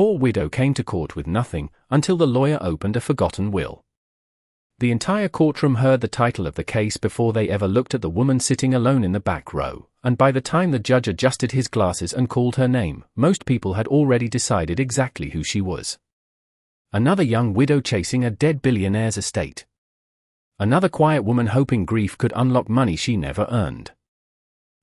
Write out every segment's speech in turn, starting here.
poor widow came to court with nothing, until the lawyer opened a forgotten will. The entire courtroom heard the title of the case before they ever looked at the woman sitting alone in the back row, and by the time the judge adjusted his glasses and called her name, most people had already decided exactly who she was. Another young widow chasing a dead billionaire's estate. Another quiet woman hoping grief could unlock money she never earned.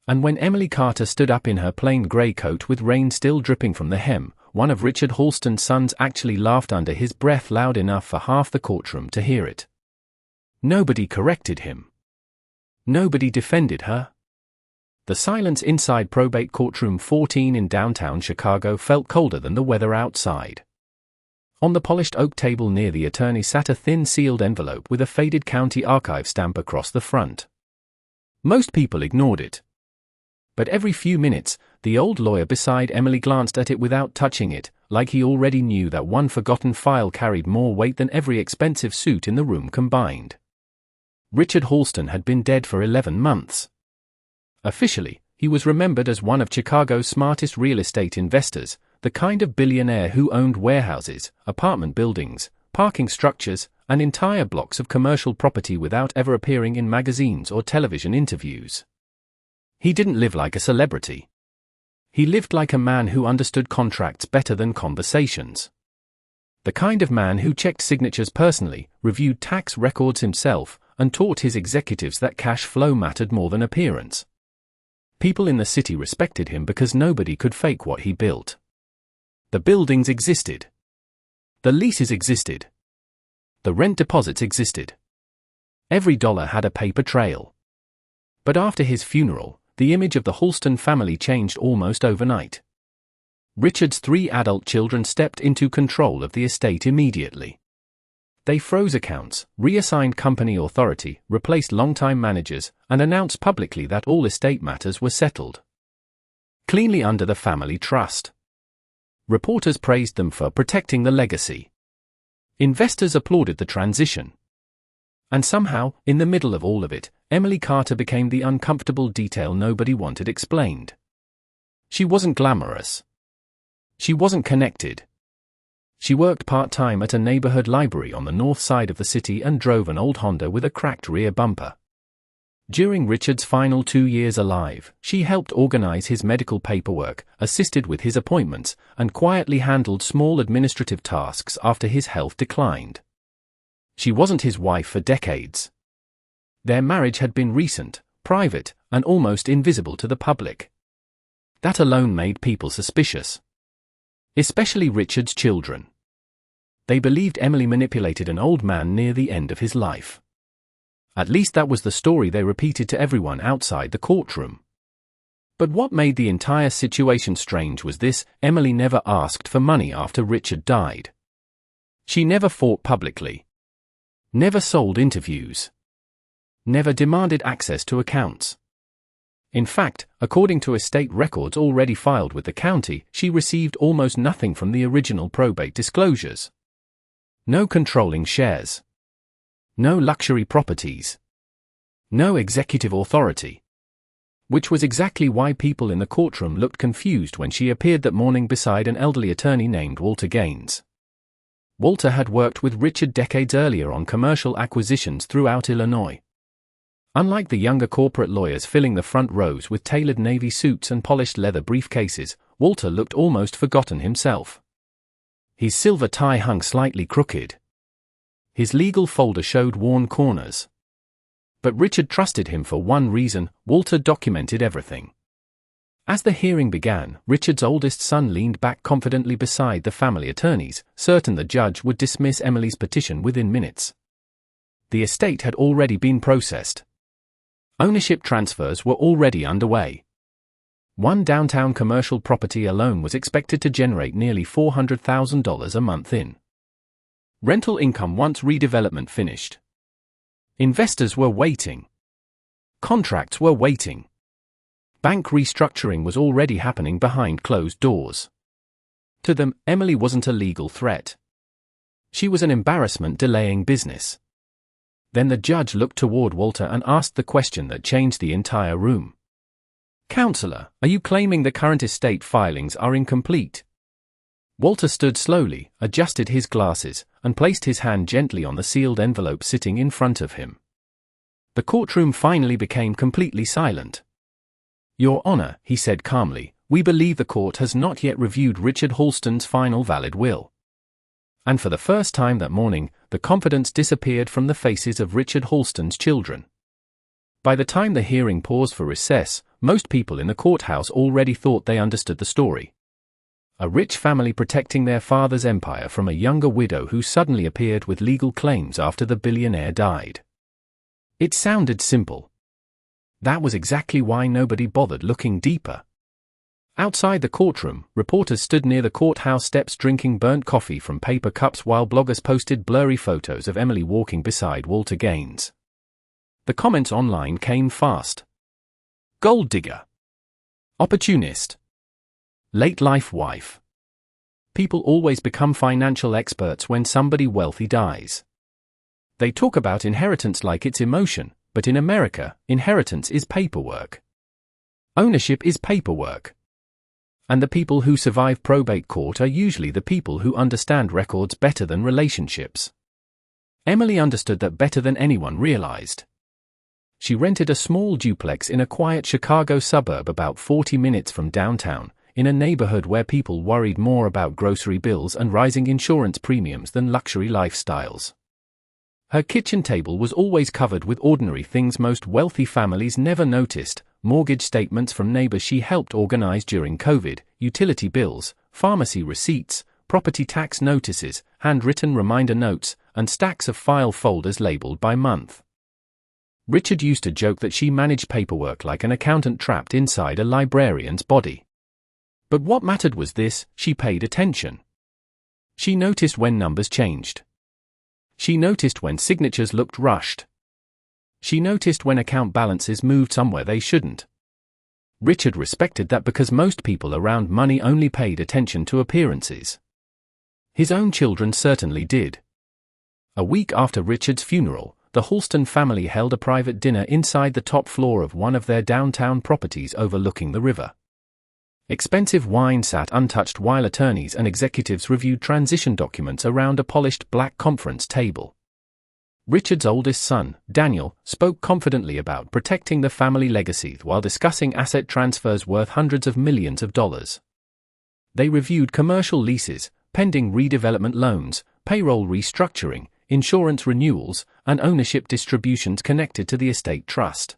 And when Emily Carter stood up in her plain grey coat with rain still dripping from the hem, one of Richard Halston's sons actually laughed under his breath loud enough for half the courtroom to hear it. Nobody corrected him. Nobody defended her. The silence inside probate courtroom 14 in downtown Chicago felt colder than the weather outside. On the polished oak table near the attorney sat a thin sealed envelope with a faded county archive stamp across the front. Most people ignored it. But every few minutes, the old lawyer beside Emily glanced at it without touching it, like he already knew that one forgotten file carried more weight than every expensive suit in the room combined. Richard Halston had been dead for 11 months. Officially, he was remembered as one of Chicago's smartest real estate investors, the kind of billionaire who owned warehouses, apartment buildings, parking structures, and entire blocks of commercial property without ever appearing in magazines or television interviews. He didn't live like a celebrity. He lived like a man who understood contracts better than conversations. The kind of man who checked signatures personally, reviewed tax records himself, and taught his executives that cash flow mattered more than appearance. People in the city respected him because nobody could fake what he built. The buildings existed. The leases existed. The rent deposits existed. Every dollar had a paper trail. But after his funeral, the image of the Halston family changed almost overnight. Richard's 3 adult children stepped into control of the estate immediately. They froze accounts, reassigned company authority, replaced longtime managers, and announced publicly that all estate matters were settled cleanly under the family trust. Reporters praised them for protecting the legacy. Investors applauded the transition. And somehow, in the middle of all of it, Emily Carter became the uncomfortable detail nobody wanted explained. She wasn't glamorous. She wasn't connected. She worked part-time at a neighborhood library on the north side of the city and drove an old Honda with a cracked rear bumper. During Richard's final 2 years alive, she helped organize his medical paperwork, assisted with his appointments, and quietly handled small administrative tasks after his health declined. She wasn't his wife for decades. Their marriage had been recent, private, and almost invisible to the public. That alone made people suspicious. Especially Richard's children. They believed Emily manipulated an old man near the end of his life. At least that was the story they repeated to everyone outside the courtroom. But what made the entire situation strange was this: Emily never asked for money after Richard died. She never fought publicly. Never sold interviews. Never demanded access to accounts. In fact, according to estate records already filed with the county, she received almost nothing from the original probate disclosures. No controlling shares. No luxury properties. No executive authority. Which was exactly why people in the courtroom looked confused when she appeared that morning beside an elderly attorney named Walter Gaines. Walter had worked with Richard decades earlier on commercial acquisitions throughout Illinois. Unlike the younger corporate lawyers filling the front rows with tailored navy suits and polished leather briefcases, Walter looked almost forgotten himself. His silver tie hung slightly crooked. His legal folder showed worn corners. But Richard trusted him for one reason: Walter documented everything. As the hearing began, Richard's oldest son leaned back confidently beside the family attorneys, certain the judge would dismiss Emily's petition within minutes. The estate had already been processed. Ownership transfers were already underway. One downtown commercial property alone was expected to generate nearly $400,000 a month in rental income once redevelopment finished. Investors were waiting. Contracts were waiting. Bank restructuring was already happening behind closed doors. To them, Emily wasn't a legal threat. She was an embarrassment delaying business. Then the judge looked toward Walter and asked the question that changed the entire room. "Counselor, are you claiming the current estate filings are incomplete?" Walter stood slowly, adjusted his glasses, and placed his hand gently on the sealed envelope sitting in front of him. The courtroom finally became completely silent. "Your Honor," he said calmly, "we believe the court has not yet reviewed Richard Halston's final valid will." And for the first time that morning, the confidence disappeared from the faces of Richard Halston's children. By the time the hearing paused for recess, most people in the courthouse already thought they understood the story. A rich family protecting their father's empire from a younger widow who suddenly appeared with legal claims after the billionaire died. It sounded simple. That was exactly why nobody bothered looking deeper. Outside the courtroom, reporters stood near the courthouse steps drinking burnt coffee from paper cups while bloggers posted blurry photos of Emily walking beside Walter Gaines. The comments online came fast. Gold digger. Opportunist. Late-life wife. People always become financial experts when somebody wealthy dies. They talk about inheritance like it's emotion, but in America, inheritance is paperwork. Ownership is paperwork. And the people who survive probate court are usually the people who understand records better than relationships. Emily understood that better than anyone realized. She rented a small duplex in a quiet Chicago suburb about 40 minutes from downtown, in a neighborhood where people worried more about grocery bills and rising insurance premiums than luxury lifestyles. Her kitchen table was always covered with ordinary things most wealthy families never noticed: mortgage statements from neighbors she helped organize during COVID, utility bills, pharmacy receipts, property tax notices, handwritten reminder notes, and stacks of file folders labeled by month. Richard used to joke that she managed paperwork like an accountant trapped inside a librarian's body. But what mattered was this: she paid attention. She noticed when numbers changed. She noticed when signatures looked rushed. She noticed when account balances moved somewhere they shouldn't. Richard respected that because most people around money only paid attention to appearances. His own children certainly did. A week after Richard's funeral, the Halston family held a private dinner inside the top floor of one of their downtown properties overlooking the river. Expensive wine sat untouched while attorneys and executives reviewed transition documents around a polished black conference table. Richard's oldest son, Daniel, spoke confidently about protecting the family legacy while discussing asset transfers worth hundreds of millions of dollars. They reviewed commercial leases, pending redevelopment loans, payroll restructuring, insurance renewals, and ownership distributions connected to the estate trust.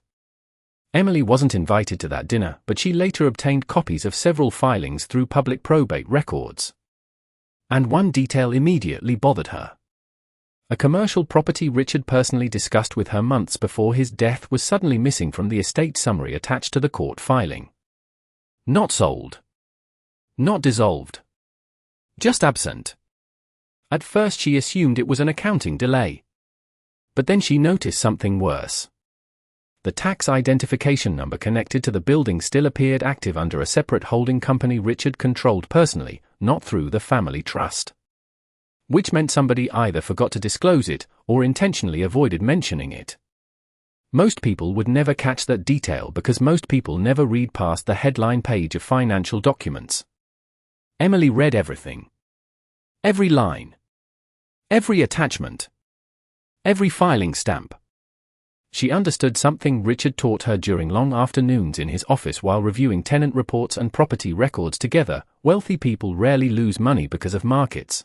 Emily wasn't invited to that dinner, but she later obtained copies of several filings through public probate records. And one detail immediately bothered her. A commercial property Richard personally discussed with her months before his death was suddenly missing from the estate summary attached to the court filing. Not sold. Not dissolved. Just absent. At first she assumed it was an accounting delay. But then she noticed something worse. The tax identification number connected to the building still appeared active under a separate holding company Richard controlled personally, not through the family trust. Which meant somebody either forgot to disclose it, or intentionally avoided mentioning it. Most people would never catch that detail because most people never read past the headline page of financial documents. Emily read everything. Every line. Every attachment. Every filing stamp. She understood something Richard taught her during long afternoons in his office while reviewing tenant reports and property records together: wealthy people rarely lose money because of markets.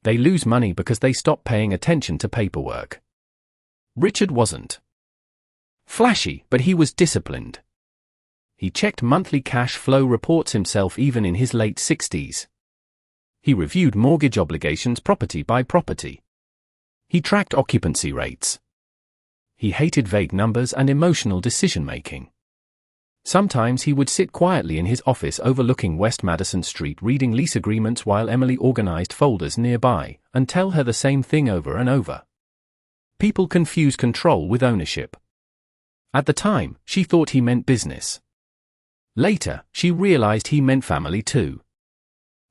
They lose money because they stop paying attention to paperwork. Richard wasn't flashy, but he was disciplined. He checked monthly cash flow reports himself even in his late 60s. He reviewed mortgage obligations property by property. He tracked occupancy rates. He hated vague numbers and emotional decision-making. Sometimes he would sit quietly in his office overlooking West Madison Street reading lease agreements while Emily organized folders nearby, and tell her the same thing over and over. People confuse control with ownership. At the time, she thought he meant business. Later, she realized he meant family too.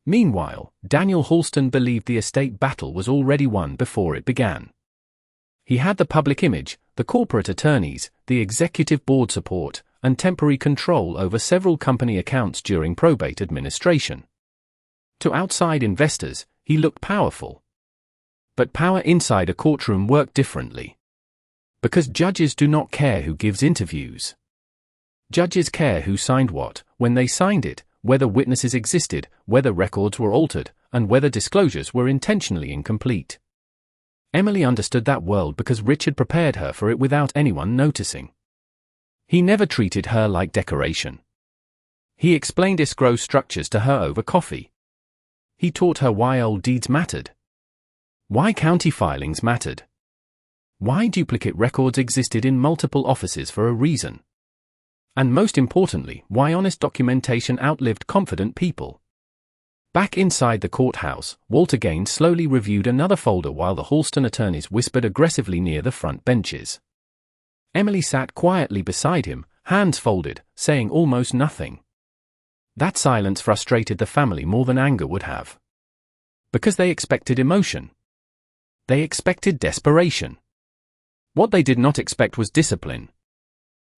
Meanwhile, Daniel Halston believed the estate battle was already won before it began. He had the public image, the corporate attorneys, the executive board support, and temporary control over several company accounts during probate administration. To outside investors, he looked powerful. But power inside a courtroom worked differently. Because judges do not care who gives interviews. Judges care who signed what, when they signed it, whether witnesses existed, whether records were altered, and whether disclosures were intentionally incomplete. Emily understood that world because Richard prepared her for it without anyone noticing. He never treated her like decoration. He explained escrow structures to her over coffee. He taught her why old deeds mattered. Why county filings mattered. Why duplicate records existed in multiple offices for a reason. And most importantly, why honest documentation outlived confident people. Back inside the courthouse, Walter Gaines slowly reviewed another folder while the Halston attorneys whispered aggressively near the front benches. Emily sat quietly beside him, hands folded, saying almost nothing. That silence frustrated the family more than anger would have. Because they expected emotion. They expected desperation. What they did not expect was discipline.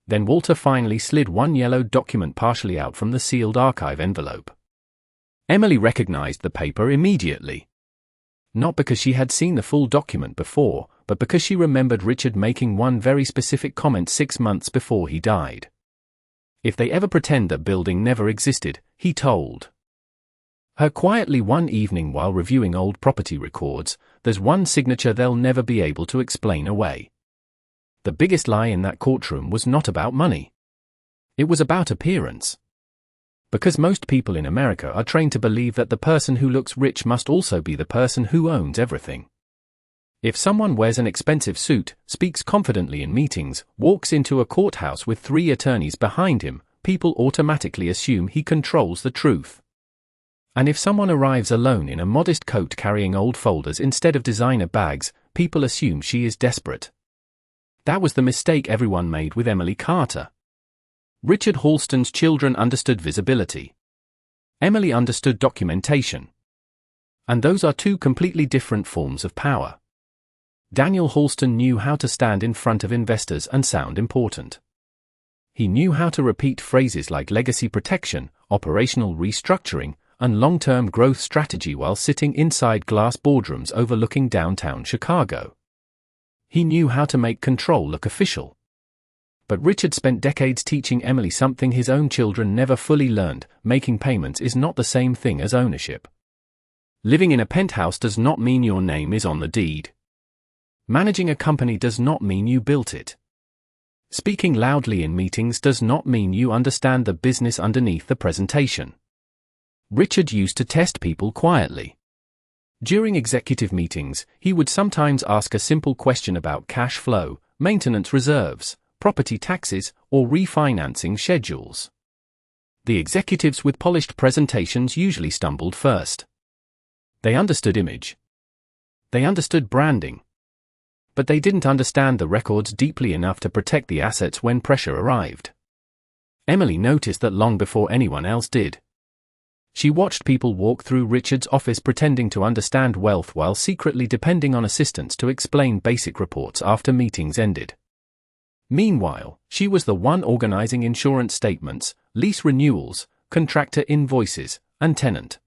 Then Walter finally slid one yellow document partially out from the sealed archive envelope. Emily recognized the paper immediately. Not because she had seen the full document before, but because she remembered Richard making one very specific comment 6 months before he died. If they ever pretend that building never existed, he told her quietly one evening while reviewing old property records, there's one signature they'll never be able to explain away. The biggest lie in that courtroom was not about money. It was about appearance. Because most people in America are trained to believe that the person who looks rich must also be the person who owns everything. If someone wears an expensive suit, speaks confidently in meetings, walks into a courthouse with 3 attorneys behind him, people automatically assume he controls the truth. And if someone arrives alone in a modest coat carrying old folders instead of designer bags, people assume she is desperate. That was the mistake everyone made with Emily Carter. Richard Halston's children understood visibility. Emily understood documentation. And those are 2 completely different forms of power. Daniel Halston knew how to stand in front of investors and sound important. He knew how to repeat phrases like legacy protection, operational restructuring, and long-term growth strategy while sitting inside glass boardrooms overlooking downtown Chicago. He knew how to make control look official. But Richard spent decades teaching Emily something his own children never fully learned: making payments is not the same thing as ownership. Living in a penthouse does not mean your name is on the deed. Managing a company does not mean you built it. Speaking loudly in meetings does not mean you understand the business underneath the presentation. Richard used to test people quietly. During executive meetings, he would sometimes ask a simple question about cash flow, maintenance reserves, property taxes, or refinancing schedules. The executives with polished presentations usually stumbled first. They understood image. They understood branding. But they didn't understand the records deeply enough to protect the assets when pressure arrived. Emily noticed that long before anyone else did. She watched people walk through Richard's office pretending to understand wealth while secretly depending on assistants to explain basic reports after meetings ended. Meanwhile, she was the one organizing insurance statements, lease renewals, contractor invoices, and tenant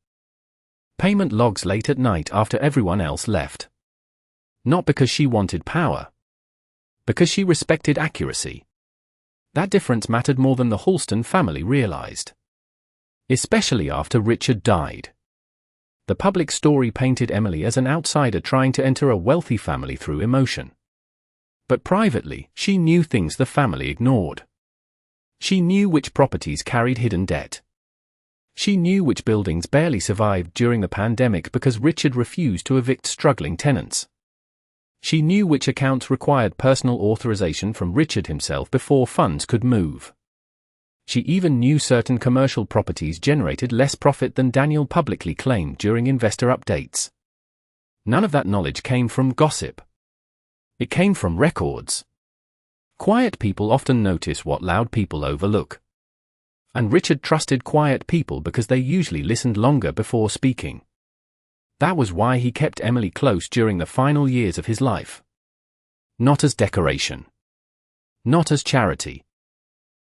payment logs late at night after everyone else left. Not because she wanted power. Because she respected accuracy. That difference mattered more than the Halston family realized. Especially after Richard died. The public story painted Emily as an outsider trying to enter a wealthy family through emotion. But privately, she knew things the family ignored. She knew which properties carried hidden debt. She knew which buildings barely survived during the pandemic because Richard refused to evict struggling tenants. She knew which accounts required personal authorization from Richard himself before funds could move. She even knew certain commercial properties generated less profit than Daniel publicly claimed during investor updates. None of that knowledge came from gossip. It came from records. Quiet people often notice what loud people overlook. And Richard trusted quiet people because they usually listened longer before speaking. That was why he kept Emily close during the final years of his life. Not as decoration. Not as charity.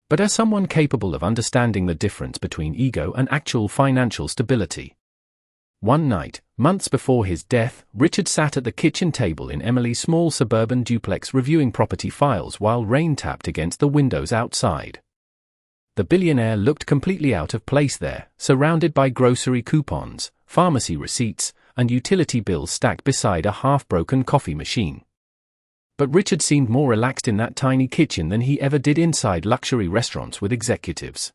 But as someone capable of understanding the difference between ego and actual financial stability. One night, months before his death, Richard sat at the kitchen table in Emily's small suburban duplex reviewing property files while rain tapped against the windows outside. The billionaire looked completely out of place there, surrounded by grocery coupons, pharmacy receipts, and utility bills stacked beside a half-broken coffee machine. But Richard seemed more relaxed in that tiny kitchen than he ever did inside luxury restaurants with executives.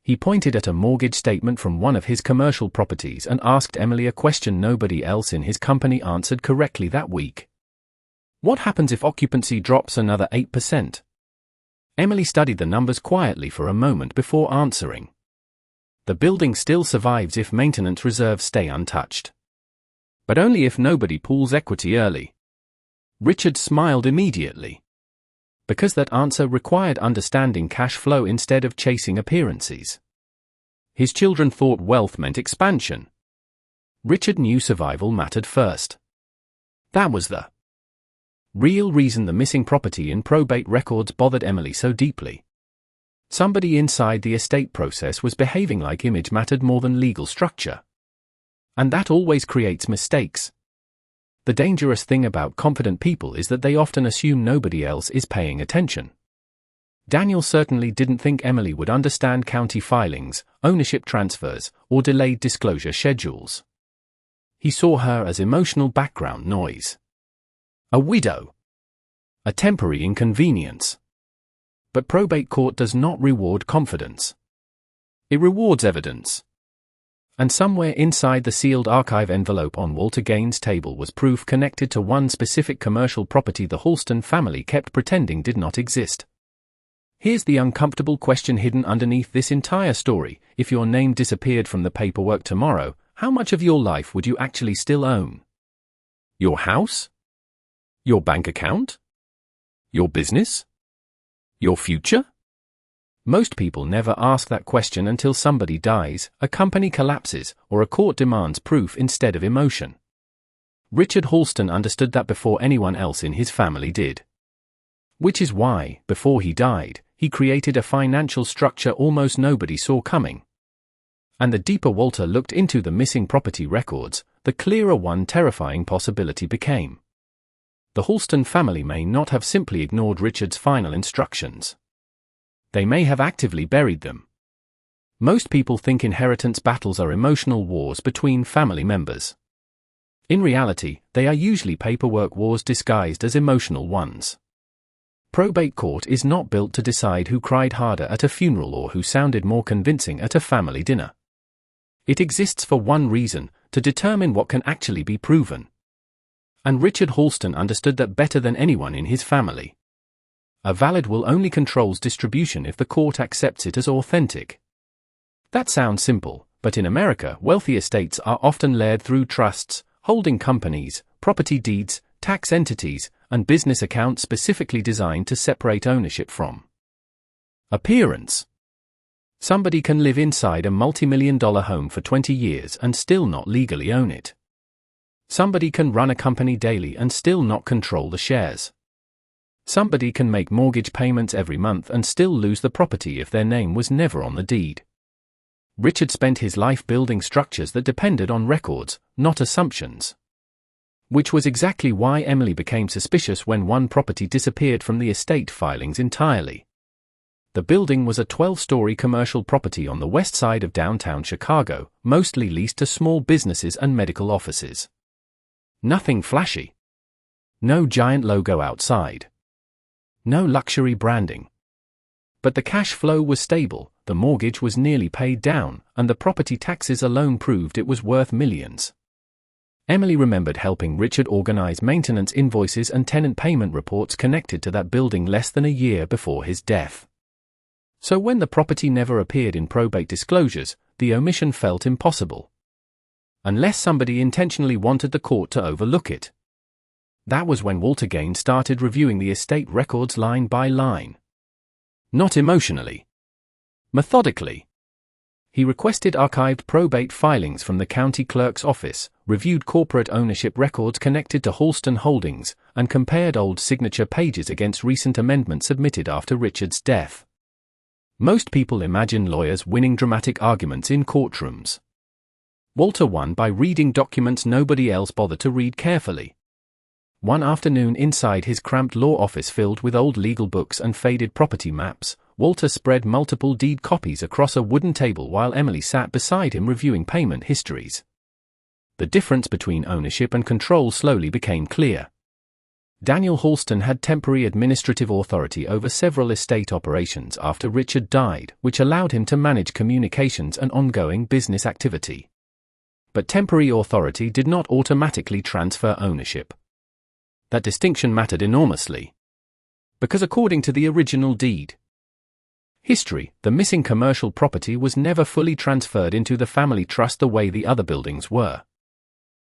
He pointed at a mortgage statement from one of his commercial properties and asked Emily a question nobody else in his company answered correctly that week. What happens if occupancy drops another 8%? Emily studied the numbers quietly for a moment before answering. The building still survives if maintenance reserves stay untouched. But only if nobody pools equity early. Richard smiled immediately. Because that answer required understanding cash flow instead of chasing appearances. His children thought wealth meant expansion. Richard knew survival mattered first. That was the real reason the missing property in probate records bothered Emily so deeply. Somebody inside the estate process was behaving like image mattered more than legal structure. And that always creates mistakes. The dangerous thing about confident people is that they often assume nobody else is paying attention. Daniel certainly didn't think Emily would understand county filings, ownership transfers, or delayed disclosure schedules. He saw her as emotional background noise. A widow. A temporary inconvenience. But probate court does not reward confidence. It rewards evidence. And somewhere inside the sealed archive envelope on Walter Gaines' table was proof connected to one specific commercial property the Halston family kept pretending did not exist. Here's the uncomfortable question hidden underneath this entire story: if your name disappeared from the paperwork tomorrow, how much of your life would you actually still own? Your house? Your bank account? Your business? Your future? Most people never ask that question until somebody dies, a company collapses, or a court demands proof instead of emotion. Richard Halston understood that before anyone else in his family did. Which is why, before he died, he created a financial structure almost nobody saw coming. And the deeper Walter looked into the missing property records, the clearer one terrifying possibility became. The Halston family may not have simply ignored Richard's final instructions. They may have actively buried them. Most people think inheritance battles are emotional wars between family members. In reality, they are usually paperwork wars disguised as emotional ones. Probate court is not built to decide who cried harder at a funeral or who sounded more convincing at a family dinner. It exists for one reason: to determine what can actually be proven. And Richard Halston understood that better than anyone in his family. A valid will only controls distribution if the court accepts it as authentic. That sounds simple, but in America, wealthy estates are often layered through trusts, holding companies, property deeds, tax entities, and business accounts specifically designed to separate ownership from appearance. Somebody can live inside a multi-million-dollar home for 20 years and still not legally own it. Somebody can run a company daily and still not control the shares. Somebody can make mortgage payments every month and still lose the property if their name was never on the deed. Richard spent his life building structures that depended on records, not assumptions. Which was exactly why Emily became suspicious when one property disappeared from the estate filings entirely. The building was a 12-story commercial property on the west side of downtown Chicago, mostly leased to small businesses and medical offices. Nothing flashy. No giant logo outside. No luxury branding. But the cash flow was stable, the mortgage was nearly paid down, and the property taxes alone proved it was worth millions. Emily remembered helping Richard organize maintenance invoices and tenant payment reports connected to that building less than a year before his death. So when the property never appeared in probate disclosures, the omission felt impossible. Unless somebody intentionally wanted the court to overlook it. That was when Walter Gaines started reviewing the estate records line by line. Not emotionally. Methodically. He requested archived probate filings from the county clerk's office, reviewed corporate ownership records connected to Halston Holdings, and compared old signature pages against recent amendments submitted after Richard's death. Most people imagine lawyers winning dramatic arguments in courtrooms. Walter won by reading documents nobody else bothered to read carefully. One afternoon, inside his cramped law office filled with old legal books and faded property maps, Walter spread multiple deed copies across a wooden table while Emily sat beside him reviewing payment histories. The difference between ownership and control slowly became clear. Daniel Halston had temporary administrative authority over several estate operations after Richard died, which allowed him to manage communications and ongoing business activity. But temporary authority did not automatically transfer ownership. That distinction mattered enormously. Because according to the original deed history, the missing commercial property was never fully transferred into the family trust the way the other buildings were.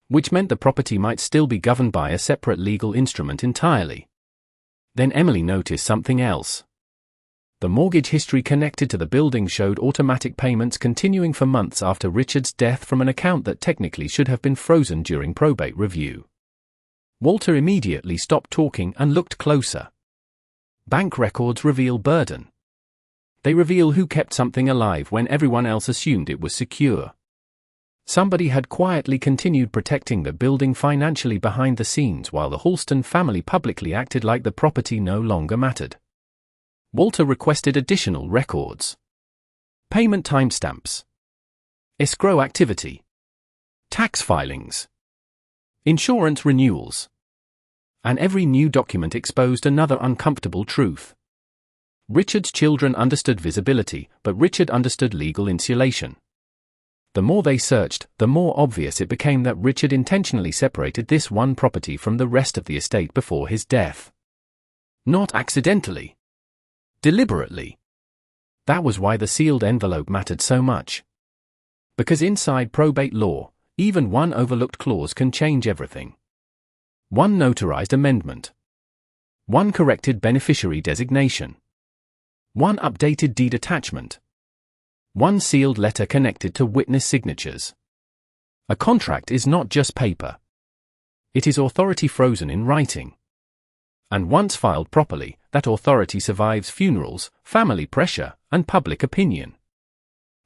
Which meant the property might still be governed by a separate legal instrument entirely. Then Emily noticed something else. The mortgage history connected to the building showed automatic payments continuing for months after Richard's death from an account that technically should have been frozen during probate review. Walter immediately stopped talking and looked closer. Bank records reveal burden. They reveal who kept something alive when everyone else assumed it was secure. Somebody had quietly continued protecting the building financially behind the scenes while the Halston family publicly acted like the property no longer mattered. Walter requested additional records. Payment timestamps. Escrow activity. Tax filings. Insurance renewals. And every new document exposed another uncomfortable truth. Richard's children understood visibility, but Richard understood legal insulation. The more they searched, the more obvious it became that Richard intentionally separated this one property from the rest of the estate before his death. Not accidentally. Deliberately. That was why the sealed envelope mattered so much. Because inside probate law, even one overlooked clause can change everything. One notarized amendment. One corrected beneficiary designation. One updated deed attachment. One sealed letter connected to witness signatures. A contract is not just paper. It is authority frozen in writing. And once filed properly, that authority survives funerals, family pressure, and public opinion.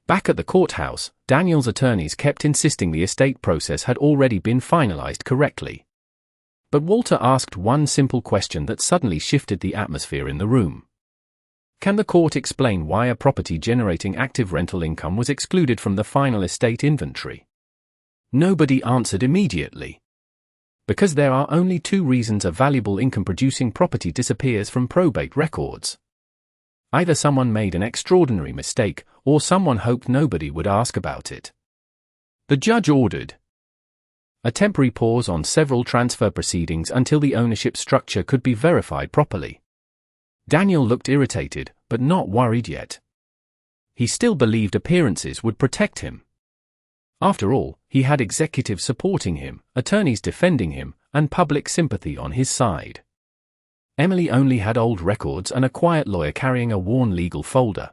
Back at the courthouse, Daniel's attorneys kept insisting the estate process had already been finalized correctly. But Walter asked one simple question that suddenly shifted the atmosphere in the room. Can the court explain why a property generating active rental income was excluded from the final estate inventory? Nobody answered immediately. Because there are only two reasons a valuable income-producing property disappears from probate records. Either someone made an extraordinary mistake, or someone hoped nobody would ask about it. The judge ordered a temporary pause on several transfer proceedings until the ownership structure could be verified properly. Daniel looked irritated, but not worried yet. He still believed appearances would protect him. After all, he had executives supporting him, attorneys defending him, and public sympathy on his side. Emily only had old records and a quiet lawyer carrying a worn legal folder.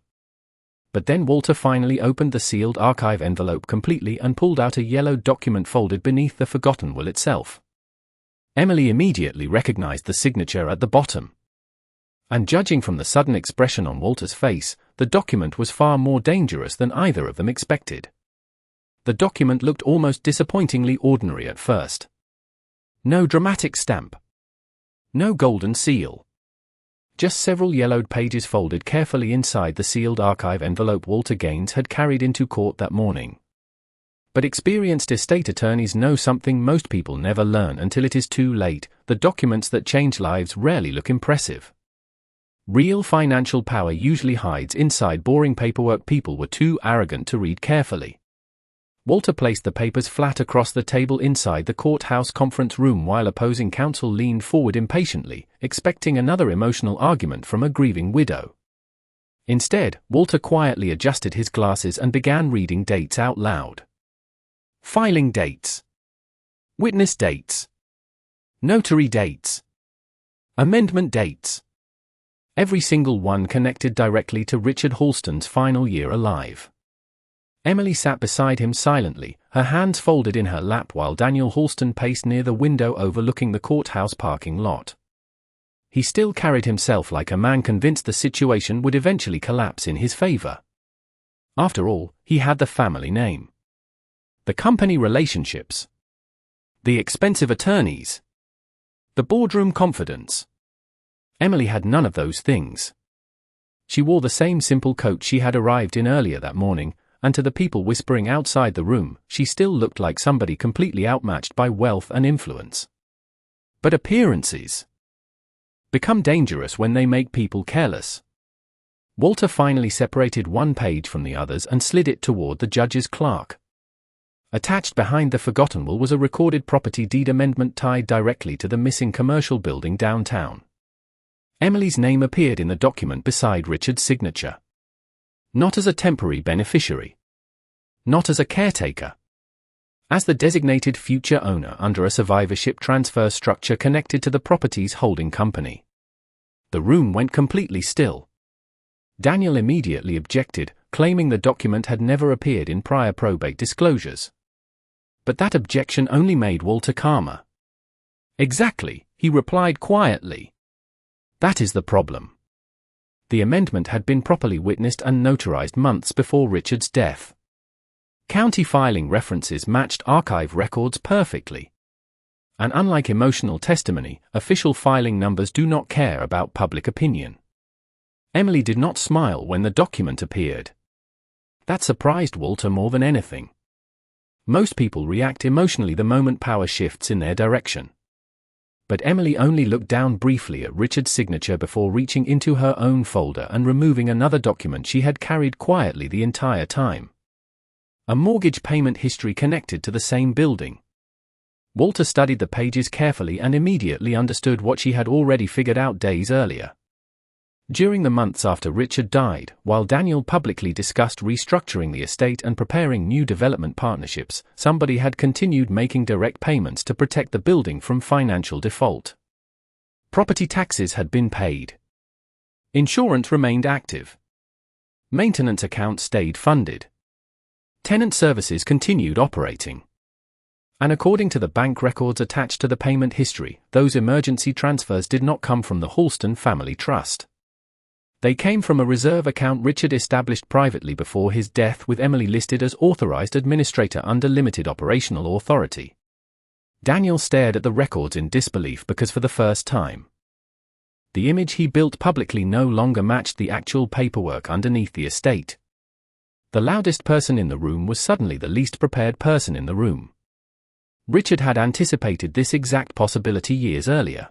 But then Walter finally opened the sealed archive envelope completely and pulled out a yellow document folded beneath the forgotten will itself. Emily immediately recognized the signature at the bottom. And judging from the sudden expression on Walter's face, the document was far more dangerous than either of them expected. The document looked almost disappointingly ordinary at first. No dramatic stamp. No golden seal. Just several yellowed pages folded carefully inside the sealed archive envelope Walter Gaines had carried into court that morning. But experienced estate attorneys know something most people never learn until it is too late: the documents that change lives rarely look impressive. Real financial power usually hides inside boring paperwork people were too arrogant to read carefully. Walter placed the papers flat across the table inside the courthouse conference room while opposing counsel leaned forward impatiently, expecting another emotional argument from a grieving widow. Instead, Walter quietly adjusted his glasses and began reading dates out loud. Filing dates. Witness dates. Notary dates. Amendment dates. Every single one connected directly to Richard Halston's final year alive. Emily sat beside him silently, her hands folded in her lap while Daniel Halston paced near the window overlooking the courthouse parking lot. He still carried himself like a man convinced the situation would eventually collapse in his favor. After all, he had the family name. The company relationships. The expensive attorneys. The boardroom confidence. Emily had none of those things. She wore the same simple coat she had arrived in earlier that morning, and to the people whispering outside the room, she still looked like somebody completely outmatched by wealth and influence. But appearances become dangerous when they make people careless. Walter finally separated one page from the others and slid it toward the judge's clerk. Attached behind the forgotten will was a recorded property deed amendment tied directly to the missing commercial building downtown. Emily's name appeared in the document beside Richard's signature. Not as a temporary beneficiary. Not as a caretaker. As the designated future owner under a survivorship transfer structure connected to the property's holding company. The room went completely still. Daniel immediately objected, claiming the document had never appeared in prior probate disclosures. But that objection only made Walter calmer. Exactly, he replied quietly. That is the problem. The amendment had been properly witnessed and notarized months before Richard's death. County filing references matched archive records perfectly. And unlike emotional testimony, official filing numbers do not care about public opinion. Emily did not smile when the document appeared. That surprised Walter more than anything. Most people react emotionally the moment power shifts in their direction. But Emily only looked down briefly at Richard's signature before reaching into her own folder and removing another document she had carried quietly the entire time. A mortgage payment history connected to the same building. Walter studied the pages carefully and immediately understood what she had already figured out days earlier. During the months after Richard died, while Daniel publicly discussed restructuring the estate and preparing new development partnerships, somebody had continued making direct payments to protect the building from financial default. Property taxes had been paid. Insurance remained active. Maintenance accounts stayed funded. Tenant services continued operating. And according to the bank records attached to the payment history, those emergency transfers did not come from the Halston family trust. They came from a reserve account Richard established privately before his death, with Emily listed as authorized administrator under limited operational authority. Daniel stared at the records in disbelief because for the first time, the image he built publicly no longer matched the actual paperwork underneath the estate. The loudest person in the room was suddenly the least prepared person in the room. Richard had anticipated this exact possibility years earlier.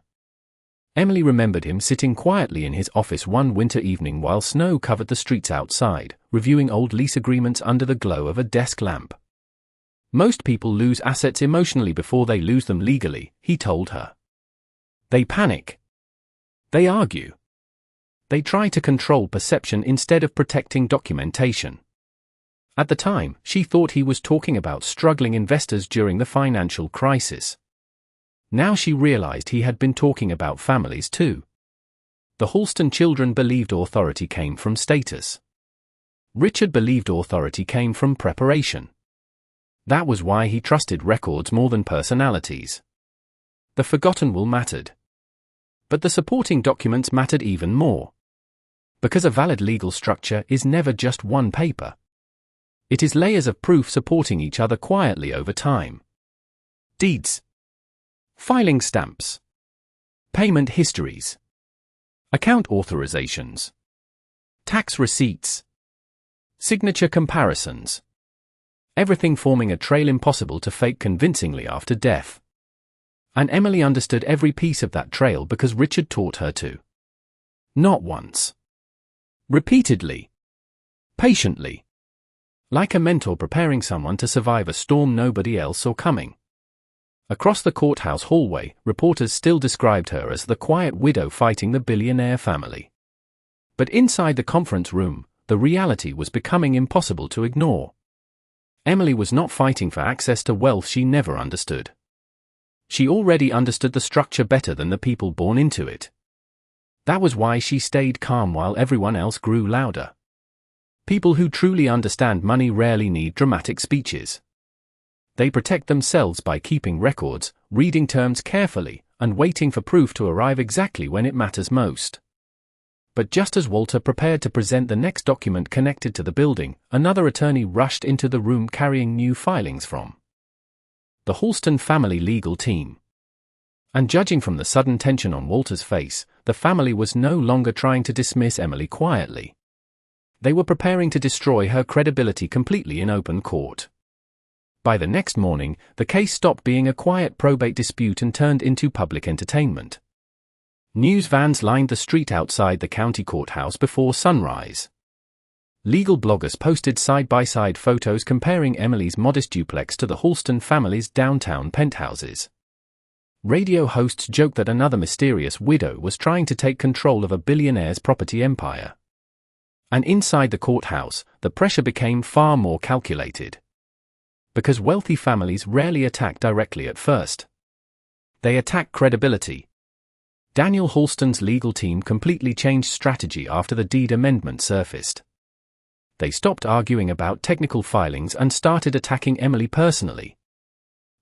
Emily remembered him sitting quietly in his office one winter evening while snow covered the streets outside, reviewing old lease agreements under the glow of a desk lamp. Most people lose assets emotionally before they lose them legally, he told her. They panic. They argue. They try to control perception instead of protecting documentation. At the time, she thought he was talking about struggling investors during the financial crisis. Now she realized he had been talking about families too. The Halston children believed authority came from status. Richard believed authority came from preparation. That was why he trusted records more than personalities. The forgotten will mattered. But the supporting documents mattered even more. Because a valid legal structure is never just one paper. It is layers of proof supporting each other quietly over time. Deeds. Filing stamps. Payment histories. Account authorizations. Tax receipts. Signature comparisons. Everything forming a trail impossible to fake convincingly after death. And Emily understood every piece of that trail because Richard taught her to. Not once. Repeatedly. Patiently. Like a mentor preparing someone to survive a storm nobody else saw coming. Across the courthouse hallway, reporters still described her as the quiet widow fighting the billionaire family. But inside the conference room, the reality was becoming impossible to ignore. Emily was not fighting for access to wealth she never understood. She already understood the structure better than the people born into it. That was why she stayed calm while everyone else grew louder. People who truly understand money rarely need dramatic speeches. They protect themselves by keeping records, reading terms carefully, and waiting for proof to arrive exactly when it matters most. But just as Walter prepared to present the next document connected to the building, another attorney rushed into the room carrying new filings from the Halston family legal team. And judging from the sudden tension on Walter's face, the family was no longer trying to dismiss Emily quietly. They were preparing to destroy her credibility completely in open court. By the next morning, the case stopped being a quiet probate dispute and turned into public entertainment. News vans lined the street outside the county courthouse before sunrise. Legal bloggers posted side-by-side photos comparing Emily's modest duplex to the Halston family's downtown penthouses. Radio hosts joked that another mysterious widow was trying to take control of a billionaire's property empire. And inside the courthouse, the pressure became far more calculated. Because wealthy families rarely attack directly at first. They attack credibility. Daniel Halston's legal team completely changed strategy after the deed amendment surfaced. They stopped arguing about technical filings and started attacking Emily personally.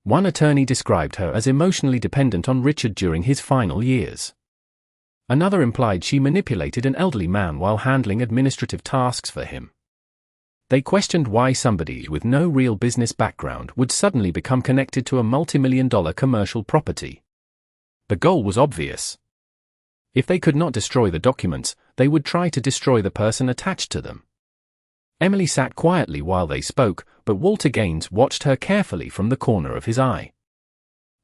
One attorney described her as emotionally dependent on Richard during his final years. Another implied she manipulated an elderly man while handling administrative tasks for him. They questioned why somebody with no real business background would suddenly become connected to a multi-million-dollar commercial property. The goal was obvious. If they could not destroy the documents, they would try to destroy the person attached to them. Emily sat quietly while they spoke, but Walter Gaines watched her carefully from the corner of his eye.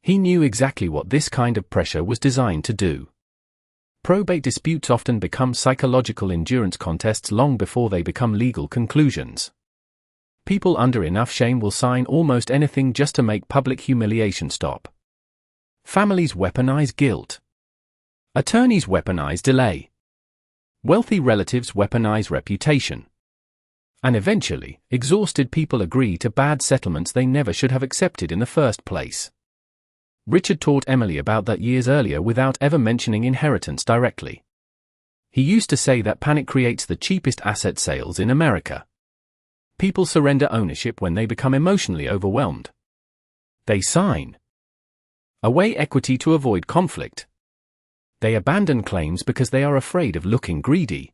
He knew exactly what this kind of pressure was designed to do. Probate disputes often become psychological endurance contests long before they become legal conclusions. People under enough shame will sign almost anything just to make public humiliation stop. Families weaponize guilt. Attorneys weaponize delay. Wealthy relatives weaponize reputation. And eventually, exhausted people agree to bad settlements they never should have accepted in the first place. Richard taught Emily about that years earlier without ever mentioning inheritance directly. He used to say that panic creates the cheapest asset sales in America. People surrender ownership when they become emotionally overwhelmed. They sign away equity to avoid conflict. They abandon claims because they are afraid of looking greedy.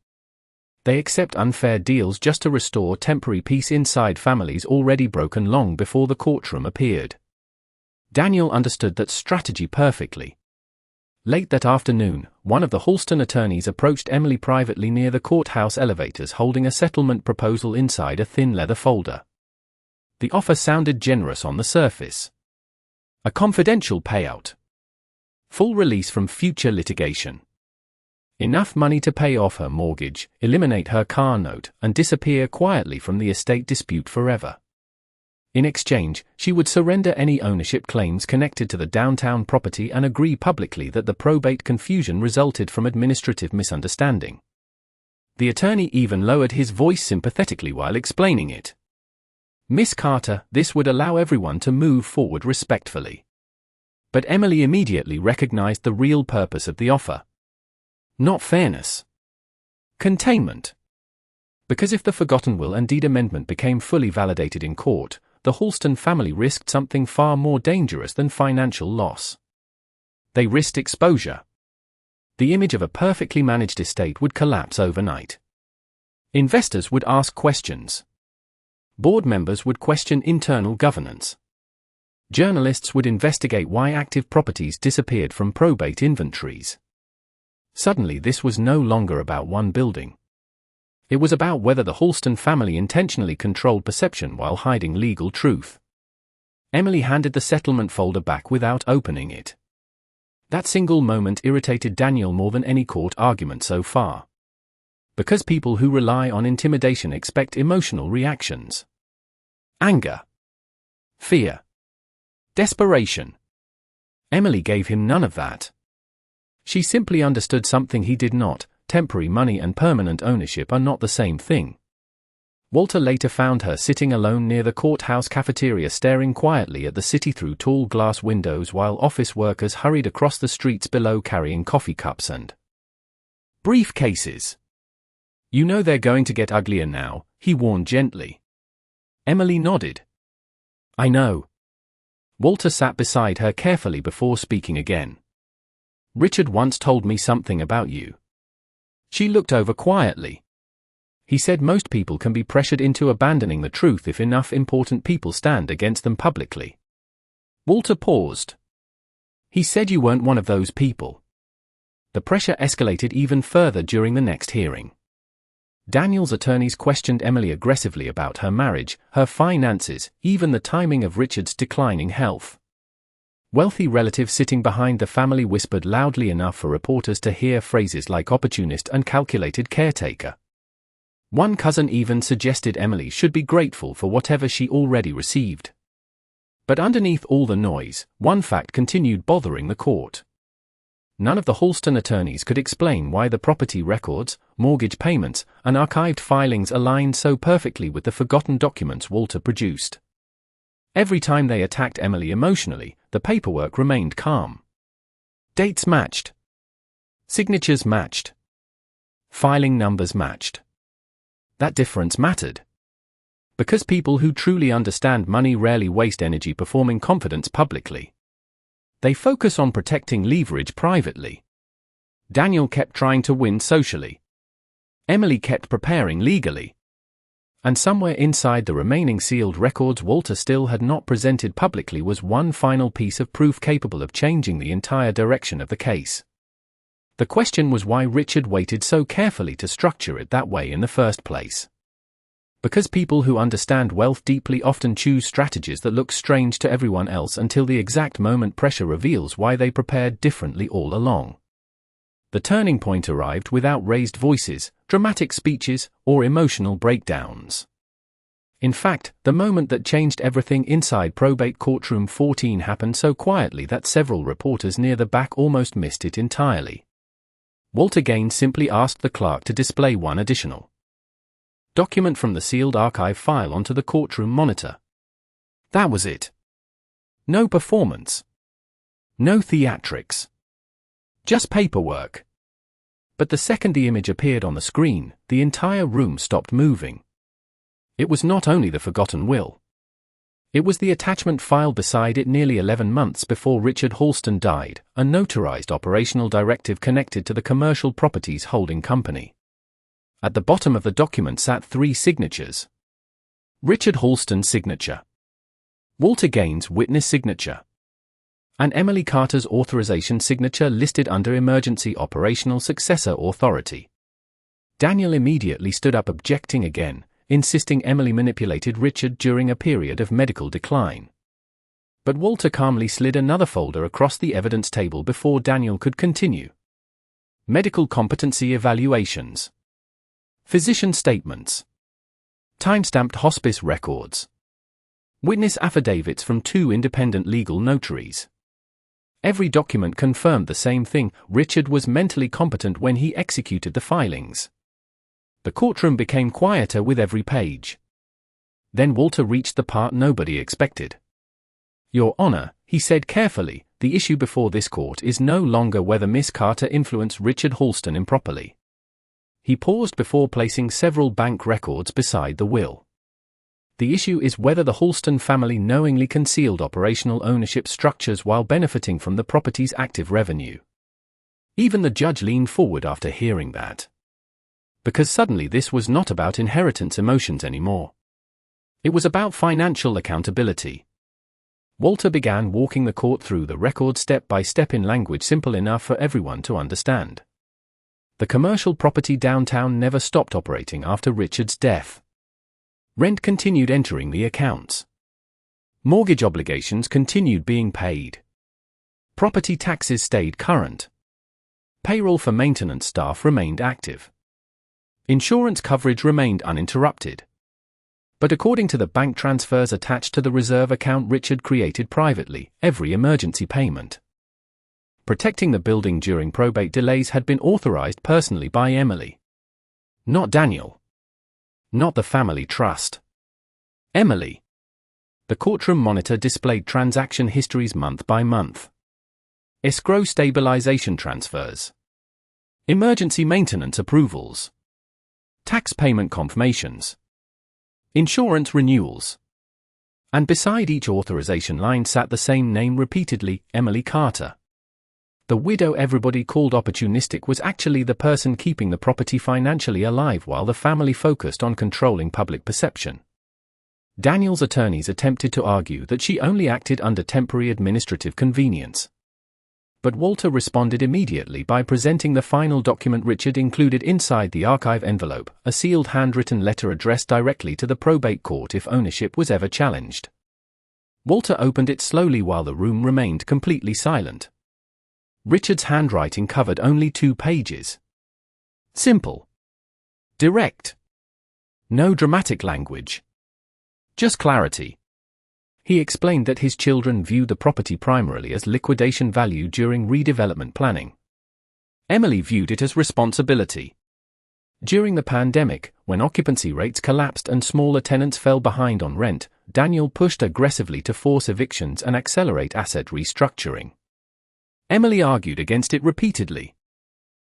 They accept unfair deals just to restore temporary peace inside families already broken long before the courtroom appeared. Daniel understood that strategy perfectly. Late that afternoon, one of the Halston attorneys approached Emily privately near the courthouse elevators holding a settlement proposal inside a thin leather folder. The offer sounded generous on the surface. A confidential payout. Full release from future litigation. Enough money to pay off her mortgage, eliminate her car note, and disappear quietly from the estate dispute forever. In exchange, she would surrender any ownership claims connected to the downtown property and agree publicly that the probate confusion resulted from administrative misunderstanding. The attorney even lowered his voice sympathetically while explaining it. "Miss Carter, this would allow everyone to move forward respectfully." But Emily immediately recognized the real purpose of the offer. Not fairness. Containment. Because if the forgotten will and deed amendment became fully validated in court, the Halston family risked something far more dangerous than financial loss. They risked exposure. The image of a perfectly managed estate would collapse overnight. Investors would ask questions. Board members would question internal governance. Journalists would investigate why active properties disappeared from probate inventories. Suddenly this was no longer about one building. It was about whether the Halston family intentionally controlled perception while hiding legal truth. Emily handed the settlement folder back without opening it. That single moment irritated Daniel more than any court argument so far. Because people who rely on intimidation expect emotional reactions. Anger. Fear. Desperation. Emily gave him none of that. She simply understood something he did not: temporary money and permanent ownership are not the same thing. Walter later found her sitting alone near the courthouse cafeteria staring quietly at the city through tall glass windows while office workers hurried across the streets below carrying coffee cups and briefcases. "You know they're going to get uglier now," he warned gently. Emily nodded. "I know." Walter sat beside her carefully before speaking again. "Richard once told me something about you." She looked over quietly. He said most people can be pressured into abandoning the truth if enough important people stand against them publicly. Walter paused. He said you weren't one of those people. The pressure escalated even further during the next hearing. Daniel's attorneys questioned Emily aggressively about her marriage, her finances, even the timing of Richard's declining health. Wealthy relatives sitting behind the family whispered loudly enough for reporters to hear phrases like opportunist and calculated caretaker. One cousin even suggested Emily should be grateful for whatever she already received. But underneath all the noise, one fact continued bothering the court. None of the Halston attorneys could explain why the property records, mortgage payments, and archived filings aligned so perfectly with the forgotten documents Walter produced. Every time they attacked Emily emotionally, the paperwork remained calm. Dates matched. Signatures matched. Filing numbers matched. That difference mattered. Because people who truly understand money rarely waste energy performing confidence publicly. They focus on protecting leverage privately. Daniel kept trying to win socially. Emily kept preparing legally. And somewhere inside the remaining sealed records Walter still had not presented publicly was one final piece of proof capable of changing the entire direction of the case. The question was why Richard waited so carefully to structure it that way in the first place. Because people who understand wealth deeply often choose strategies that look strange to everyone else until the exact moment pressure reveals why they prepared differently all along. The turning point arrived without raised voices, dramatic speeches, or emotional breakdowns. In fact, the moment that changed everything inside probate courtroom 14 happened so quietly that several reporters near the back almost missed it entirely. Walter Gaines simply asked the clerk to display one additional document from the sealed archive file onto the courtroom monitor. That was it. No performance. No theatrics. Just paperwork. But the second the image appeared on the screen, the entire room stopped moving. It was not only the forgotten will. It was the attachment filed beside it nearly 11 months before Richard Halston died, a notarized operational directive connected to the commercial properties holding company. At the bottom of the document sat 3 signatures. Richard Halston's signature. Walter Gaines' witness signature. And Emily Carter's authorization signature listed under Emergency Operational Successor Authority. Daniel immediately stood up objecting again, insisting Emily manipulated Richard during a period of medical decline. But Walter calmly slid another folder across the evidence table before Daniel could continue. Medical competency evaluations. Physician statements. Timestamped hospice records. Witness affidavits from 2 independent legal notaries. Every document confirmed the same thing: Richard was mentally competent when he executed the filings. The courtroom became quieter with every page. Then Walter reached the part nobody expected. Your Honor, he said carefully, the issue before this court is no longer whether Miss Carter influenced Richard Halston improperly. He paused before placing several bank records beside the will. The issue is whether the Halston family knowingly concealed operational ownership structures while benefiting from the property's active revenue. Even the judge leaned forward after hearing that. Because suddenly this was not about inheritance emotions anymore. It was about financial accountability. Walter began walking the court through the record step by step in language simple enough for everyone to understand. The commercial property downtown never stopped operating after Richard's death. Rent continued entering the accounts. Mortgage obligations continued being paid. Property taxes stayed current. Payroll for maintenance staff remained active. Insurance coverage remained uninterrupted. But according to the bank transfers attached to the reserve account Richard created privately, every emergency payment protecting the building during probate delays had been authorized personally by Emily. Not Daniel. Not the family trust. Emily. The courtroom monitor displayed transaction histories month by month. Escrow stabilization transfers. Emergency maintenance approvals. Tax payment confirmations. Insurance renewals. And beside each authorization line sat the same name repeatedly, Emily Carter. The widow everybody called opportunistic was actually the person keeping the property financially alive while the family focused on controlling public perception. Daniel's attorneys attempted to argue that she only acted under temporary administrative convenience. But Walter responded immediately by presenting the final document Richard included inside the archive envelope, a sealed handwritten letter addressed directly to the probate court if ownership was ever challenged. Walter opened it slowly while the room remained completely silent. Richard's handwriting covered only 2 pages. Simple. Direct. No dramatic language. Just clarity. He explained that his children viewed the property primarily as liquidation value during redevelopment planning. Emily viewed it as responsibility. During the pandemic, when occupancy rates collapsed and smaller tenants fell behind on rent, Daniel pushed aggressively to force evictions and accelerate asset restructuring. Emily argued against it repeatedly.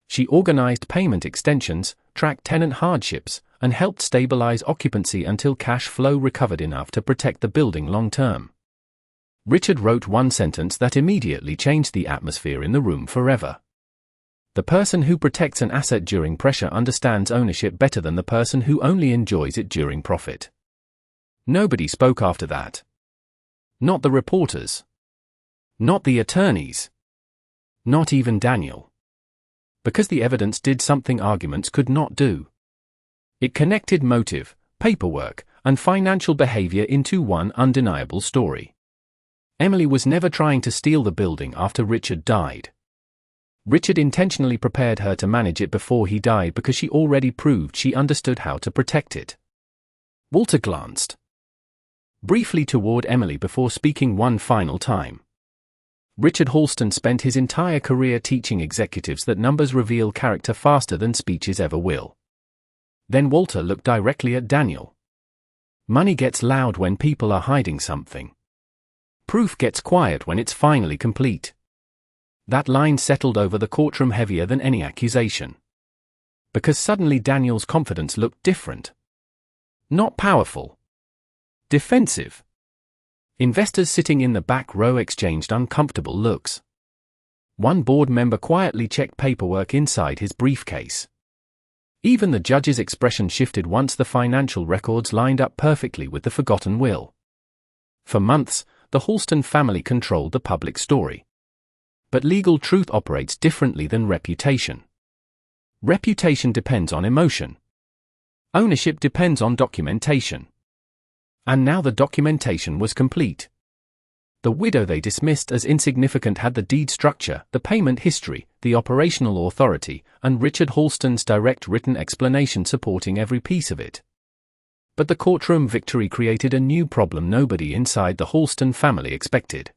She organized payment extensions, tracked tenant hardships, and helped stabilize occupancy until cash flow recovered enough to protect the building long term. Richard wrote one sentence that immediately changed the atmosphere in the room forever. The person who protects an asset during pressure understands ownership better than the person who only enjoys it during profit. Nobody spoke after that. Not the reporters. Not the attorneys. Not even Daniel. Because the evidence did something arguments could not do. It connected motive, paperwork, and financial behavior into one undeniable story. Emily was never trying to steal the building after Richard died. Richard intentionally prepared her to manage it before he died because she already proved she understood how to protect it. Walter glanced briefly toward Emily before speaking one final time. Richard Halston spent his entire career teaching executives that numbers reveal character faster than speeches ever will. Then Walter looked directly at Daniel. Money gets loud when people are hiding something. Proof gets quiet when it's finally complete. That line settled over the courtroom heavier than any accusation. Because suddenly Daniel's confidence looked different. Not powerful. Defensive. Investors sitting in the back row exchanged uncomfortable looks. One board member quietly checked paperwork inside his briefcase. Even the judge's expression shifted once the financial records lined up perfectly with the forgotten will. For months, the Halston family controlled the public story. But legal truth operates differently than reputation. Reputation depends on emotion. Ownership depends on documentation. And now the documentation was complete. The widow they dismissed as insignificant had the deed structure, the payment history, the operational authority, and Richard Halston's direct written explanation supporting every piece of it. But the courtroom victory created a new problem nobody inside the Halston family expected.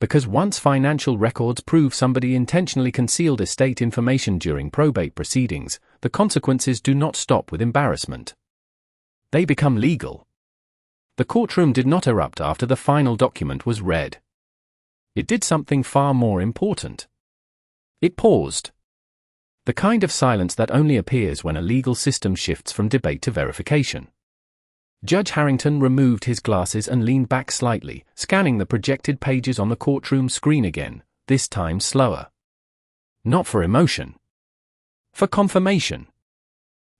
Because once financial records prove somebody intentionally concealed estate information during probate proceedings, the consequences do not stop with embarrassment. They become legal. The courtroom did not erupt after the final document was read. It did something far more important. It paused. The kind of silence that only appears when a legal system shifts from debate to verification. Judge Harrington removed his glasses and leaned back slightly, scanning the projected pages on the courtroom screen again, this time slower. Not for emotion. For confirmation.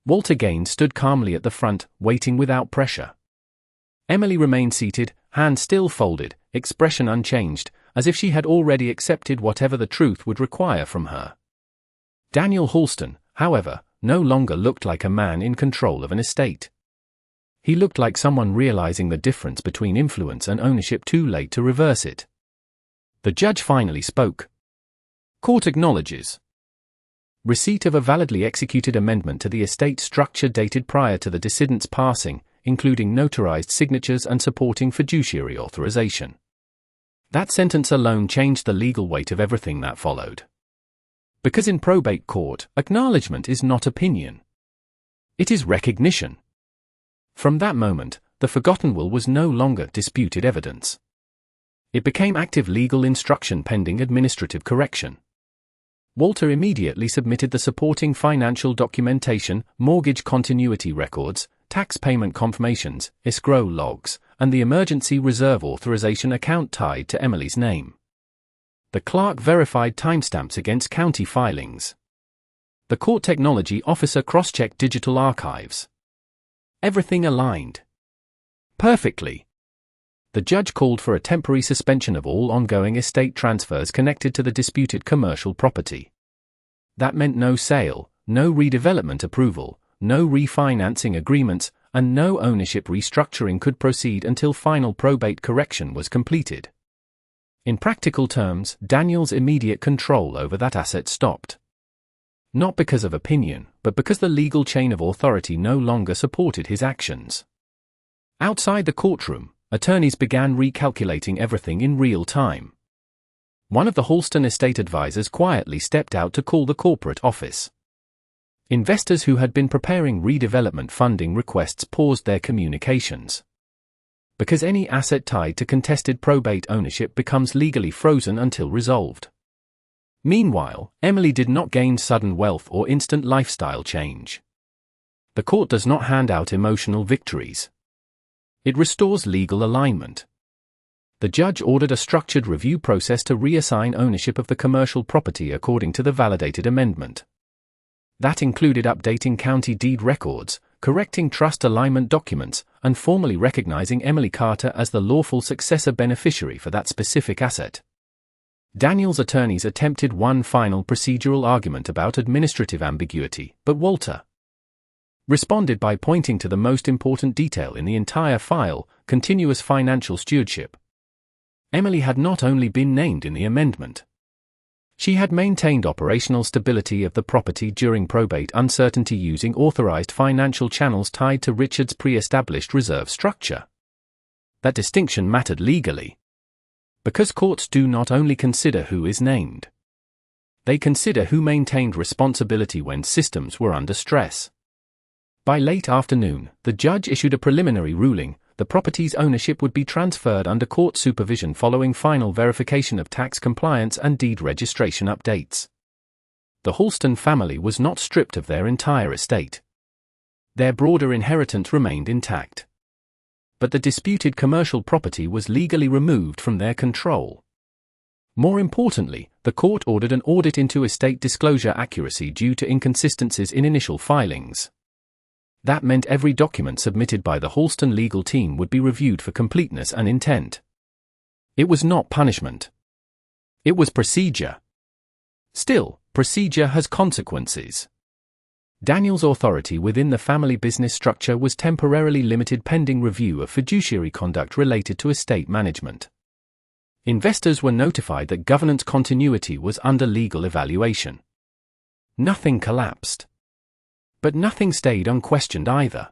Walter Gaines stood calmly at the front, waiting without pressure. Emily remained seated, hands still folded, expression unchanged, as if she had already accepted whatever the truth would require from her. Daniel Halston, however, no longer looked like a man in control of an estate. He looked like someone realizing the difference between influence and ownership too late to reverse it. The judge finally spoke. Court acknowledges receipt of a validly executed amendment to the estate structure dated prior to the decedent's passing, including notarized signatures and supporting fiduciary authorization. That sentence alone changed the legal weight of everything that followed. Because in probate court, acknowledgement is not opinion. It is recognition. From that moment, the forgotten will was no longer disputed evidence. It became active legal instruction pending administrative correction. Walter immediately submitted the supporting financial documentation, mortgage continuity records, tax payment confirmations, escrow logs, and the emergency reserve authorization account tied to Emily's name. The clerk verified timestamps against county filings. The court technology officer cross-checked digital archives. Everything aligned perfectly. The judge called for a temporary suspension of all ongoing estate transfers connected to the disputed commercial property. That meant no sale, no redevelopment approval, no refinancing agreements, and no ownership restructuring could proceed until final probate correction was completed. In practical terms, Daniel's immediate control over that asset stopped. Not because of opinion, but because the legal chain of authority no longer supported his actions. Outside the courtroom, attorneys began recalculating everything in real time. One of the Halston estate advisors quietly stepped out to call the corporate office. Investors who had been preparing redevelopment funding requests paused their communications. Because any asset tied to contested probate ownership becomes legally frozen until resolved. Meanwhile, Emily did not gain sudden wealth or instant lifestyle change. The court does not hand out emotional victories. It restores legal alignment. The judge ordered a structured review process to reassign ownership of the commercial property according to the validated amendment. That included updating county deed records, correcting trust alignment documents, and formally recognizing Emily Carter as the lawful successor beneficiary for that specific asset. Daniel's attorneys attempted one final procedural argument about administrative ambiguity, but Walter responded by pointing to the most important detail in the entire file: continuous financial stewardship. Emily had not only been named in the amendment. She had maintained operational stability of the property during probate uncertainty using authorized financial channels tied to Richard's pre-established reserve structure. That distinction mattered legally. Because courts do not only consider who is named. They consider who maintained responsibility when systems were under stress. By late afternoon, the judge issued a preliminary ruling: the property's ownership would be transferred under court supervision following final verification of tax compliance and deed registration updates. The Halston family was not stripped of their entire estate. Their broader inheritance remained intact. But the disputed commercial property was legally removed from their control. More importantly, the court ordered an audit into estate disclosure accuracy due to inconsistencies in initial filings. That meant every document submitted by the Halston legal team would be reviewed for completeness and intent. It was not punishment. It was procedure. Still, procedure has consequences. Daniel's authority within the family business structure was temporarily limited pending review of fiduciary conduct related to estate management. Investors were notified that governance continuity was under legal evaluation. Nothing collapsed. But nothing stayed unquestioned either.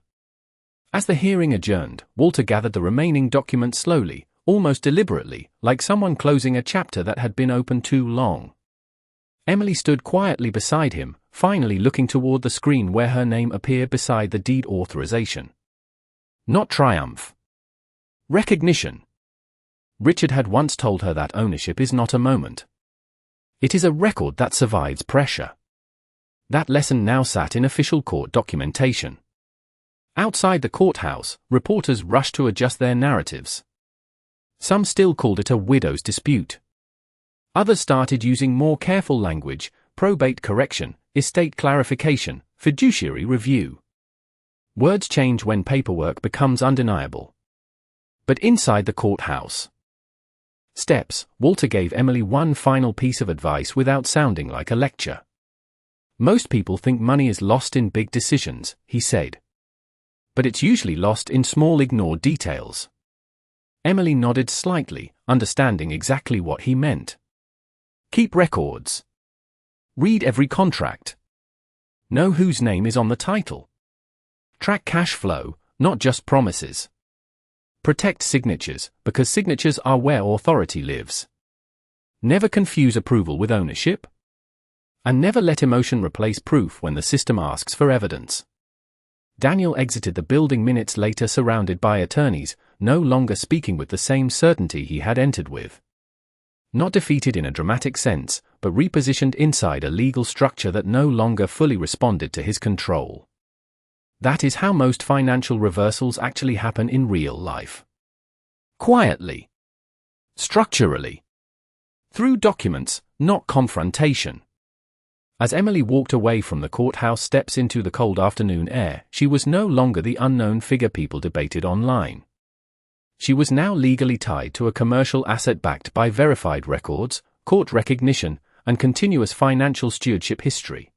As the hearing adjourned, Walter gathered the remaining documents slowly, almost deliberately, like someone closing a chapter that had been open too long. Emily stood quietly beside him, finally looking toward the screen where her name appeared beside the deed authorization. Not triumph. Recognition. Richard had once told her that ownership is not a moment. It is a record that survives pressure. That lesson now sat in official court documentation. Outside the courthouse, reporters rushed to adjust their narratives. Some still called it a widow's dispute. Others started using more careful language: probate correction, estate clarification, fiduciary review. Words change when paperwork becomes undeniable. But inside the courthouse steps, Walter gave Emily one final piece of advice without sounding like a lecture. Most people think money is lost in big decisions, he said. But it's usually lost in small ignored details. Emily nodded slightly, understanding exactly what he meant. Keep records. Read every contract. Know whose name is on the title. Track cash flow, not just promises. Protect signatures, because signatures are where authority lives. Never confuse approval with ownership. And never let emotion replace proof when the system asks for evidence. Daniel exited the building minutes later surrounded by attorneys, no longer speaking with the same certainty he had entered with. Not defeated in a dramatic sense, but repositioned inside a legal structure that no longer fully responded to his control. That is how most financial reversals actually happen in real life. Quietly. Structurally. Through documents, not confrontation. As Emily walked away from the courthouse steps into the cold afternoon air, she was no longer the unknown figure people debated online. She was now legally tied to a commercial asset backed by verified records, court recognition, and continuous financial stewardship history.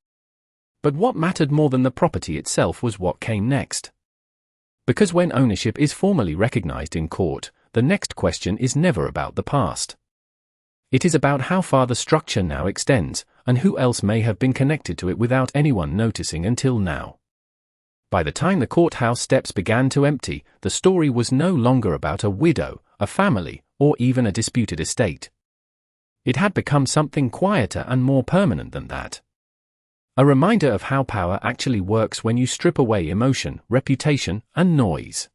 But what mattered more than the property itself was what came next. Because when ownership is formally recognized in court, the next question is never about the past. It is about how far the structure now extends, and who else may have been connected to it without anyone noticing until now. By the time the courthouse steps began to empty, the story was no longer about a widow, a family, or even a disputed estate. It had become something quieter and more permanent than that. A reminder of how power actually works when you strip away emotion, reputation, and noise.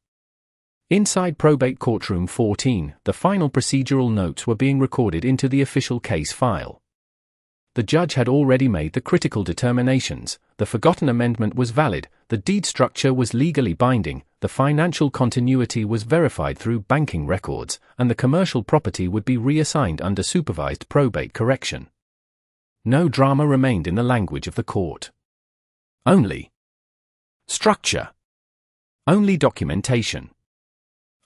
Inside Probate Courtroom 14, the final procedural notes were being recorded into the official case file. The judge had already made the critical determinations: the forgotten amendment was valid, the deed structure was legally binding, the financial continuity was verified through banking records, and the commercial property would be reassigned under supervised probate correction. No drama remained in the language of the court. Only structure. Only documentation.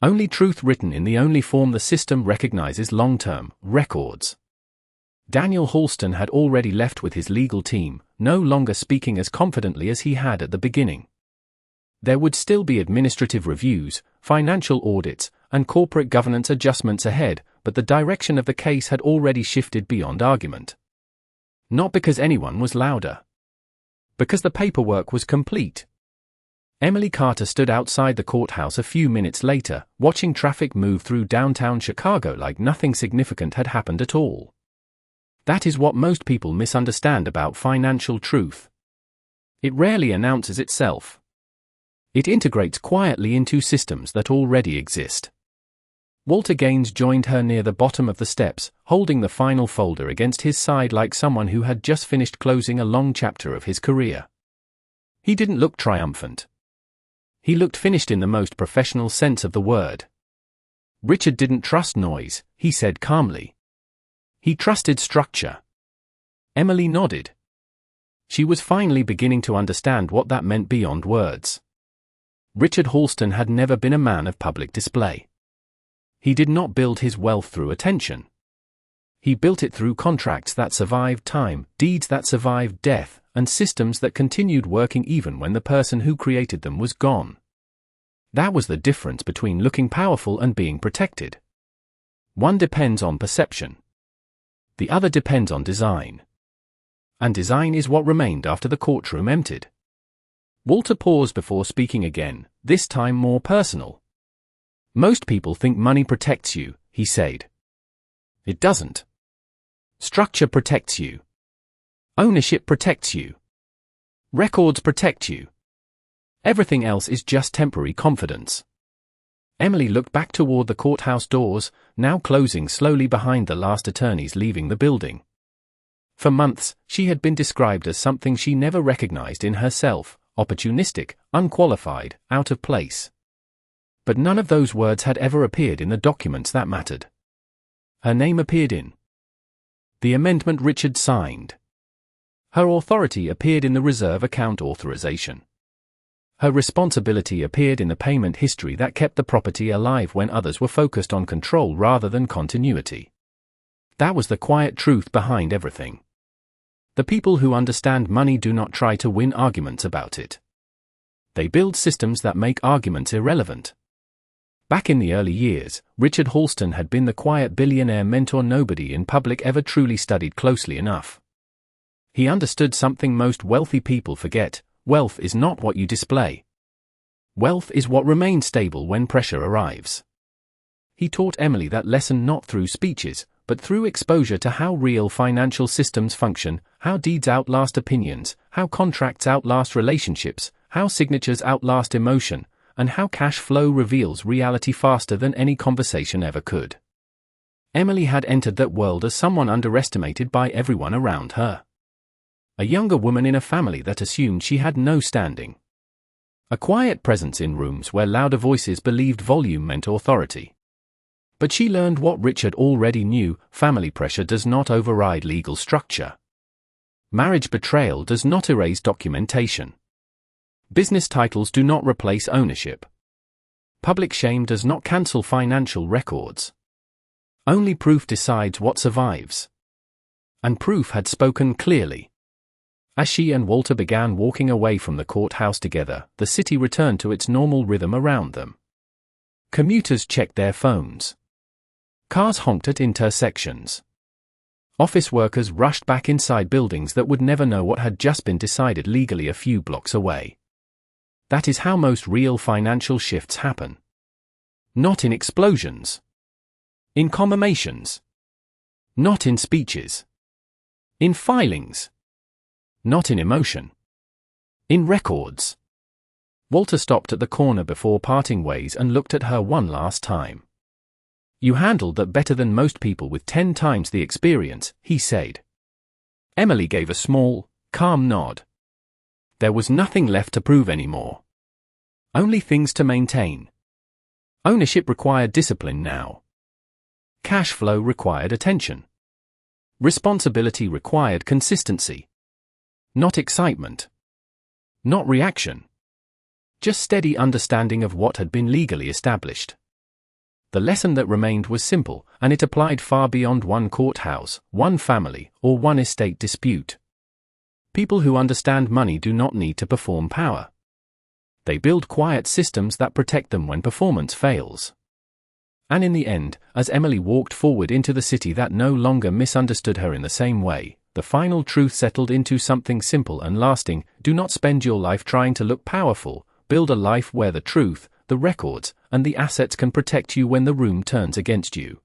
Only truth written in the only form the system recognizes: long-term records. Daniel Halston had already left with his legal team, no longer speaking as confidently as he had at the beginning. There would still be administrative reviews, financial audits, and corporate governance adjustments ahead, but the direction of the case had already shifted beyond argument. Not because anyone was louder. Because the paperwork was complete. Emily Carter stood outside the courthouse a few minutes later, watching traffic move through downtown Chicago like nothing significant had happened at all. That is what most people misunderstand about financial truth. It rarely announces itself. It integrates quietly into systems that already exist. Walter Gaines joined her near the bottom of the steps, holding the final folder against his side like someone who had just finished closing a long chapter of his career. He didn't look triumphant. He looked finished in the most professional sense of the word. Richard didn't trust noise, he said calmly. He trusted structure. Emily nodded. She was finally beginning to understand what that meant beyond words. Richard Halston had never been a man of public display. He did not build his wealth through attention. He built it through contracts that survived time, deeds that survived death, and systems that continued working even when the person who created them was gone. That was the difference between looking powerful and being protected. One depends on perception. The other depends on design. And design is what remained after the courtroom emptied. Walter paused before speaking again, this time more personal. Most people think money protects you, he said. It doesn't. Structure protects you. Ownership protects you. Records protect you. Everything else is just temporary confidence. Emily looked back toward the courthouse doors, now closing slowly behind the last attorneys leaving the building. For months, she had been described as something she never recognized in herself: opportunistic, unqualified, out of place. But none of those words had ever appeared in the documents that mattered. Her name appeared in the amendment Richard signed. Her authority appeared in the reserve account authorization. Her responsibility appeared in the payment history that kept the property alive when others were focused on control rather than continuity. That was the quiet truth behind everything. The people who understand money do not try to win arguments about it. They build systems that make arguments irrelevant. Back in the early years, Richard Halston had been the quiet billionaire mentor nobody in public ever truly studied closely enough. He understood something most wealthy people forget: wealth is not what you display. Wealth is what remains stable when pressure arrives. He taught Emily that lesson not through speeches, but through exposure to how real financial systems function, how deeds outlast opinions, how contracts outlast relationships, how signatures outlast emotion, and how cash flow reveals reality faster than any conversation ever could. Emily had entered that world as someone underestimated by everyone around her. A younger woman in a family that assumed she had no standing. A quiet presence in rooms where louder voices believed volume meant authority. But she learned what Richard already knew: family pressure does not override legal structure. Marriage betrayal does not erase documentation. Business titles do not replace ownership. Public shame does not cancel financial records. Only proof decides what survives. And proof had spoken clearly. As she and Walter began walking away from the courthouse together, the city returned to its normal rhythm around them. Commuters checked their phones. Cars honked at intersections. Office workers rushed back inside buildings that would never know what had just been decided legally a few blocks away. That is how most real financial shifts happen. Not in explosions. In commemorations. Not in speeches. In filings. Not in emotion. In records. Walter stopped at the corner before parting ways and looked at her one last time. "You handled that better than most people with 10 times the experience," he said. Emily gave a small, calm nod. There was nothing left to prove anymore. Only things to maintain. Ownership required discipline now. Cash flow required attention. Responsibility required consistency. Not excitement. Not reaction. Just steady understanding of what had been legally established. The lesson that remained was simple, and it applied far beyond one courthouse, one family, or one estate dispute. People who understand money do not need to perform power. They build quiet systems that protect them when performance fails. And in the end, as Emily walked forward into the city that no longer misunderstood her in the same way, the final truth settled into something simple and lasting: do not spend your life trying to look powerful. Build a life where the truth, the records, and the assets can protect you when the room turns against you.